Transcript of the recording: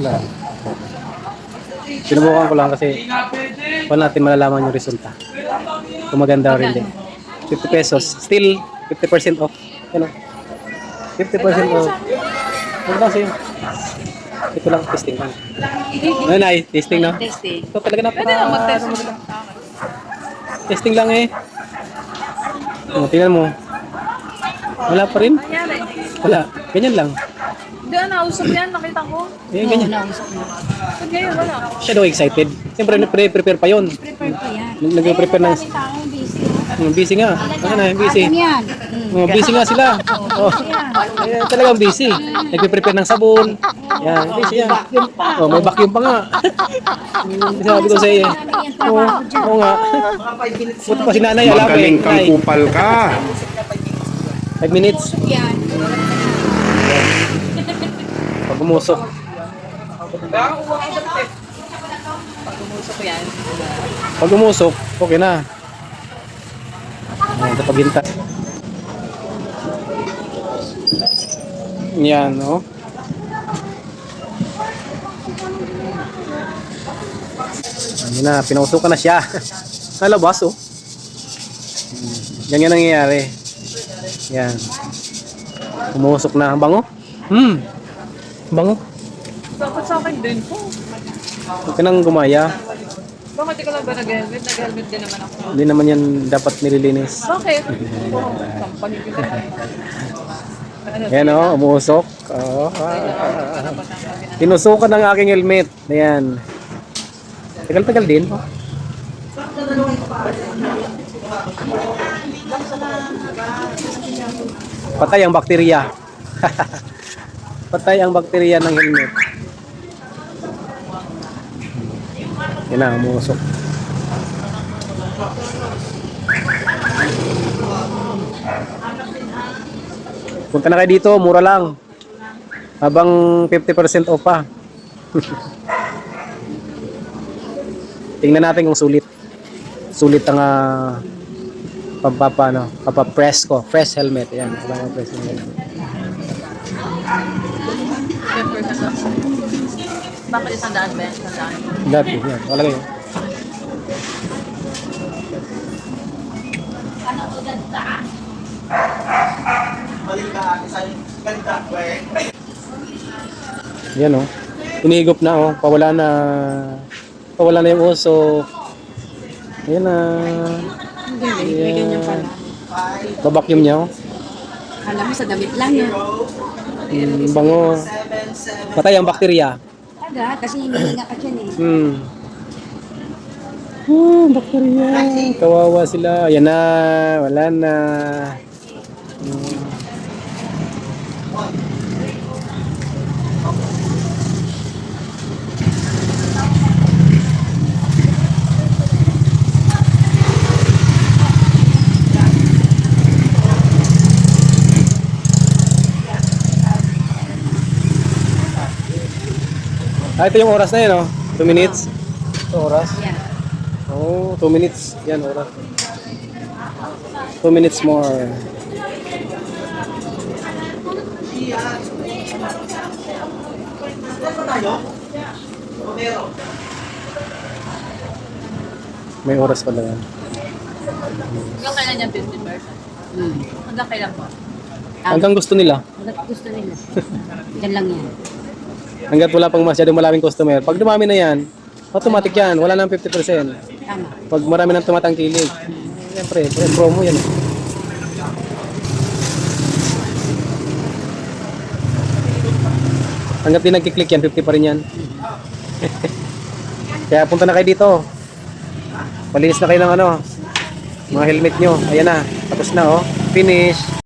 Wala. Sinubukan ko lang kasi wala natin malalaman yung resulta. Kung maganda o hindi. 50 pesos. Still, 50% off. Ano? 50% off. Ano kasi? Ito lang, testing lang. Ano na, testing na? Testing. Ito talaga napaka... Pwede na mag-test. Testing lang eh. Oh, tingnan mo. Wala pa rin? Nangyari. Wala. Ganyan lang. Hindi na, nausap yan. Nakita ko. Eh, ganyan. Pag ngayon, wala. Siya daw excited. Siyempre, prepare pa yun. Prepare pa yan. Nag-prepare ng... Maraming tao busy. Busy nga. Ano na, busy. Atin yan. Busy nga sila. Oh, talagang busy. Nagpe-prepare ng sabon. Yan, busy yan. Oh, may vacuum pa nga. Sabi ko sa iyo. Oo nga. Buti pa si nanay, alam eh. Magaling kang kupal ka. 5 minutes. Yan. Pag umusok. Pag-umusok ko yan. Pag umusok, okay na. Ito paghintay. Yan, no? Yan na, pinausukan na siya. Nalabas, oh. Ganyan nangyayari. Yan. Umusok na. Bango? Bango. Dapat sa akin din po. Huwag ka nang gumaya. Bakit di ka lang ba nag-helmet? Nag-helmet din naman ako. Hindi naman yan dapat nililinis. Bakit? Company ko din. Ano? Yan, oh. Umusok. Oh. Tinusukan ng aking helmet. Ayan. Tagal-tagal din. Patay ang bakterya. Patay ang bakterya ng helmet. Yan na, umusok. Punta na kayo dito, mura lang. Habang 50% off pa. Tingnan natin kung sulit. Sulit ang pampapress ko. Fresh helmet. Ayan, press helmet. Bakit isang daan ba yan? Isang daan. Dati, yan. Wala kayo. Yan, oh. Inihigop na, oh. Pawala na yung uso. Ayan na. Hindi, may ganyan pala. Babakyum niya, oh. Alam mo, sa damit lang yun. Bango. Patay ang bakterya. Aga, kasi hinihinga ka dyan eh. Bakterya. Kawawa sila. Ayan na. Wala na. Ito yung oras na yun, oh. 2 minutes. Ito oras. Yan. Oh, 2 minutes. Yan, oras. 2 minutes more. May oras pala yan. Hanggang kailan yan 50%? Hanggang kailan po? Hanggang gusto nila. Hanggat gusto nila. Yan lang yan. Hanggat wala pang masyadong maraming customer. Pag dumami na yan, automatic yan. Wala nang 50%. Tama. Pag marami nang tumatangkilik. Siyempre, promo yan. Hanggat di nagkiklik yan, 50 pa rin yan. Kaya punta na kayo dito. Palinis na kayo ng mga helmet nyo. Ayan na. Tapos na, oh. Finish.